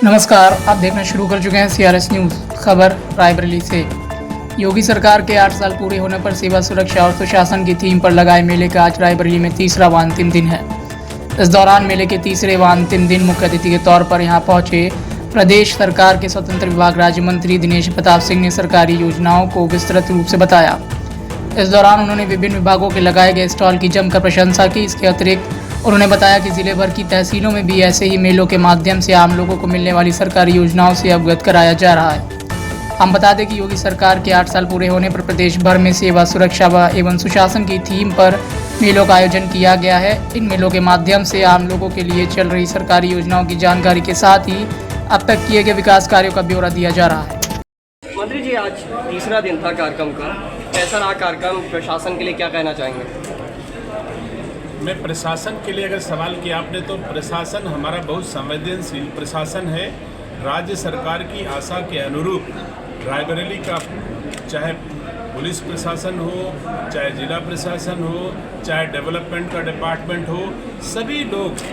नमस्कार, आप देखना शुरू कर चुके हैं CRS न्यूज़। खबर रायबरेली से। योगी सरकार के 8 साल पूरे होने पर सेवा, सुरक्षा और सुशासन की थीम पर लगाए मेले का आज रायबरेली में तीसरा व अंतिम दिन है। इस दौरान मेले के तीसरे व अंतिम दिन मुख्य अतिथि के तौर पर यहां पहुंचे प्रदेश सरकार के स्वतंत्र विभाग राज्य मंत्री दिनेश प्रताप सिंह ने सरकारी योजनाओं को विस्तृत रूप से बताया। इस दौरान उन्होंने विभिन्न विभागों के लगाए गए स्टॉल की जमकर प्रशंसा की। इसके अतिरिक्त उन्होंने बताया कि जिले भर की तहसीलों में भी ऐसे ही मेलों के माध्यम से आम लोगों को मिलने वाली सरकारी योजनाओं से अवगत कराया जा रहा है। हम बता दें कि योगी सरकार के 8 साल पूरे होने पर प्रदेश भर में सेवा, सुरक्षा एवं सुशासन की थीम पर मेलों का आयोजन किया गया है। इन मेलों के माध्यम से आम लोगों के लिए चल रही सरकारी योजनाओं की जानकारी के साथ ही अब तक किए गए विकास कार्यों का ब्यौरा दिया जा रहा है। मंत्री जी, आज तीसरा दिन था कार्यक्रम का, कैसा रहा कार्यक्रम? प्रशासन के लिए क्या कहना चाहेंगे? मैं प्रशासन के लिए अगर सवाल किया आपने, तो प्रशासन हमारा बहुत संवेदनशील प्रशासन है। राज्य सरकार की आशा के अनुरूप रायबरेली का चाहे पुलिस प्रशासन हो, चाहे जिला प्रशासन हो, चाहे डेवलपमेंट का डिपार्टमेंट हो, सभी लोग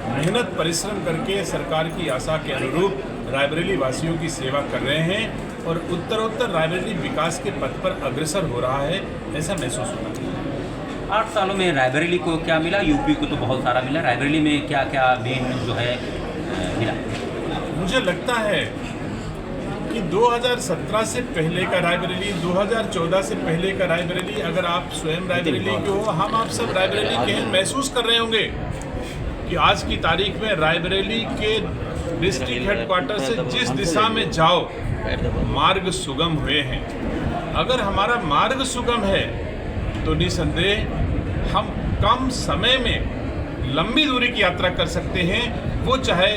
मेहनत परिश्रम करके सरकार की आशा के अनुरूप रायबरेली वासियों की सेवा कर रहे हैं और उत्तरोत्तर रायबरेली विकास के पथ पर अग्रसर हो रहा है, ऐसा महसूस होता है। 8 सालों में रायबरेली को क्या मिला? यूपी को तो बहुत सारा मिला, रायबरेली में क्या क्या मेन जो है मिला? मुझे लगता है कि 2017 से पहले का रायबरेली, 2014 से पहले का रायबरेली, अगर आप स्वयं रायबरेली के हो, हम आप सब रायबरेली के हैं, महसूस कर रहे होंगे कि आज की तारीख में रायबरेली के डिस्ट्रिक्ट हेडक्वार्टर से जिस दिशा में जाओ मार्ग सुगम हुए हैं। अगर हमारा मार्ग सुगम है तो निसंदेह हम कम समय में लंबी दूरी की यात्रा कर सकते हैं। वो चाहे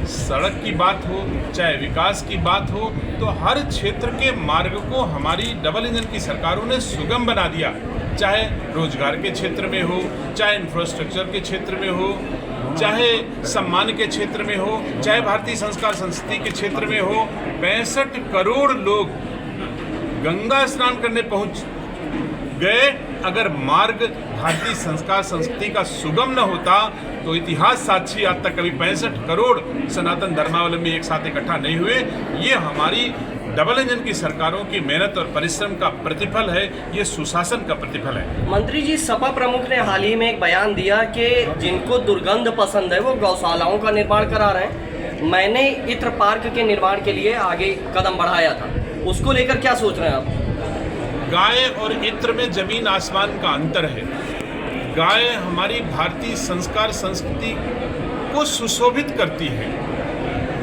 सड़क की बात हो, चाहे विकास की बात हो, तो हर क्षेत्र के मार्ग को हमारी डबल इंजन की सरकारों ने सुगम बना दिया। चाहे रोजगार के क्षेत्र में हो, चाहे इंफ्रास्ट्रक्चर के क्षेत्र में हो, चाहे सम्मान के क्षेत्र में हो, चाहे भारतीय संस्कार संस्कृति के क्षेत्र में हो। 65 करोड़ लोग गंगा स्नान करने पहुंच गए। अगर मार्ग भारतीय संस्कार संस्कृति का सुगम न होता तो इतिहास साक्षी आज तक कभी 65 करोड़ सनातन धर्मावलंबी एक साथ इकट्ठा नहीं हुए। ये हमारी डबल इंजन की सरकारों की मेहनत और परिश्रम का प्रतिफल है, ये सुशासन का प्रतिफल है। मंत्री जी, सपा प्रमुख ने हाल ही में एक बयान दिया कि जिनको दुर्गंध पसंद है वो गौशालाओं का निर्माण करा रहे हैं। मैंने इत्र पार्क के निर्माण के लिए आगे कदम बढ़ाया था, उसको लेकर क्या सोच रहे हैं आप? गाय और इत्र में जमीन आसमान का अंतर है। गाय हमारी भारतीय संस्कार संस्कृति को सुशोभित करती है,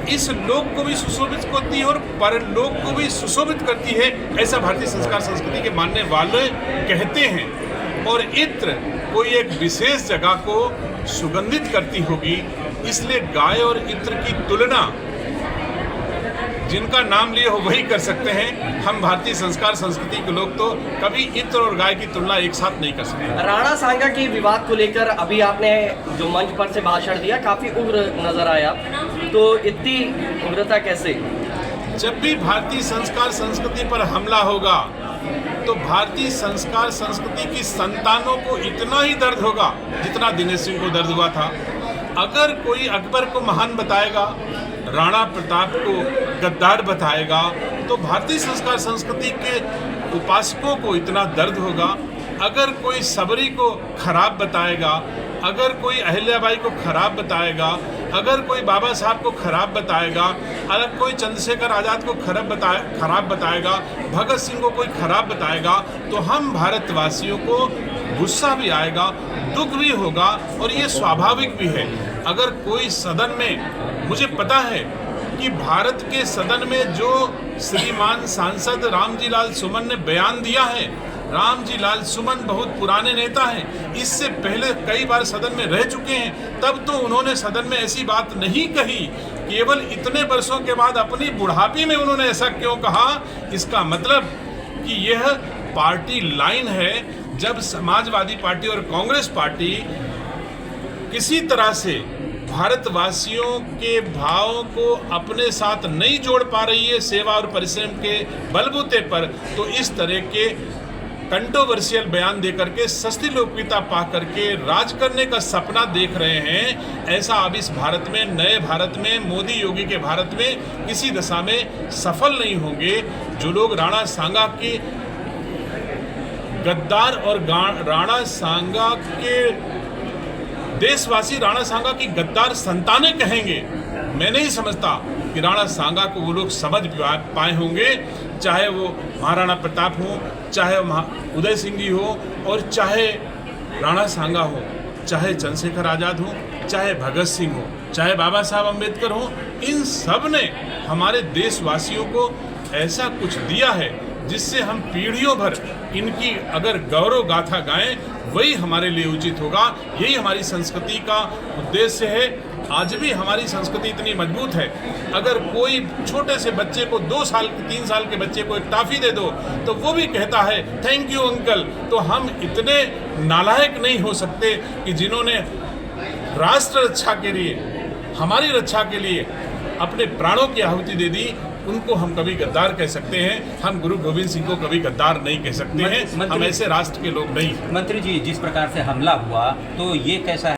इस लोक को भी सुशोभित करती है और परलोक को भी सुशोभित करती है, ऐसा भारतीय संस्कार संस्कृति के मानने वाले कहते हैं। और इत्र कोई एक विशेष जगह को सुगंधित करती होगी, इसलिए गाय और इत्र की तुलना जिनका नाम लिए हो वही कर सकते हैं। हम भारतीय संस्कार संस्कृति के लोग तो कभी इत्र और गाय की तुलना एक साथ नहीं कर सकते। राणा सांगा की विवाद को लेकर अभी आपने जो मंच पर से भाषण दिया, काफी उग्र नजर आया, तो इतनी उग्रता कैसे? जब भी भारतीय संस्कार संस्कृति पर हमला होगा तो भारतीय संस्कार संस्कृति की संतानों को इतना ही दर्द होगा जितना दिनेश सिंह को दर्द हुआ था। अगर कोई अकबर को महान बताएगा, राणा प्रताप को गद्दार बताएगा, तो भारतीय संस्कार संस्कृति के उपासकों को इतना दर्द होगा। अगर कोई सबरी को खराब बताएगा, अगर कोई अहिल्याबाई को खराब बताएगा, अगर कोई बाबा साहब को खराब बताएगा, अगर कोई चंद्रशेखर आज़ाद को खराब बताएगा, भगत सिंह को कोई खराब बताएगा, तो हम भारतवासियों को गुस्सा भी आएगा, दुख भी होगा और ये स्वाभाविक भी है। अगर कोई सदन में, मुझे पता है कि भारत के सदन में जो श्रीमान सांसद रामजी लाल सुमन ने बयान दिया है, रामजी लाल सुमन बहुत पुराने नेता हैं, इससे पहले कई बार सदन में रह चुके हैं, तब तो उन्होंने सदन में ऐसी बात नहीं कही। केवल इतने वर्षों के बाद अपनी बुढ़ापी में उन्होंने ऐसा क्यों कहा? इसका मतलब कि यह पार्टी लाइन है। जब समाजवादी पार्टी और कांग्रेस पार्टी किसी तरह से भारतवासियों के भावों को अपने साथ नहीं जोड़ पा रही है सेवा और परिश्रम के बलबूते पर, तो इस तरह के कंट्रोवर्शियल बयान देकर के सस्ती लोकप्रियता पा करके राज करने का सपना देख रहे हैं, ऐसा अब इस भारत में, नए भारत में, मोदी योगी के भारत में किसी दशा में सफल नहीं होंगे। जो लोग राणा सांगा के गद्दार और राणा सांगा के देशवासी राणा सांगा की गद्दार संतानें कहेंगे, मैं नहीं समझता कि राणा सांगा को वो लोग समझ पाए होंगे, चाहे वो महाराणा प्रताप हो, चाहे उदय सिंह जी हो, और चाहे राणा सांगा हो, चाहे चंद्रशेखर आज़ाद हो, चाहे भगत सिंह हो, चाहे बाबा साहब अम्बेडकर हो। इन सब ने हमारे देशवासियों को ऐसा कुछ दिया है जिससे हम पीढ़ियों भर इनकी अगर गौरव गाथा गाएं, वही हमारे लिए उचित होगा। यही हमारी संस्कृति का उद्देश्य है। आज भी हमारी संस्कृति इतनी मजबूत है, अगर कोई छोटे से बच्चे को 2 साल 3 साल के बच्चे को एक टॉफी दे दो तो वो भी कहता है थैंक यू अंकल। तो हम इतने नालायक नहीं हो सकते कि जिन्होंने राष्ट्र रक्षा के लिए, हमारी रक्षा के लिए अपने प्राणों की आहुति दे दी, उनको हम कभी गद्दार कह सकते हैं। हम गुरु गोविंद सिंह को कभी गद्दार नहीं कह सकते हैं। हम ऐसे राष्ट्र के लोग नहीं। मंत्री जी, जिस प्रकार से हमला हुआ तो ये कैसा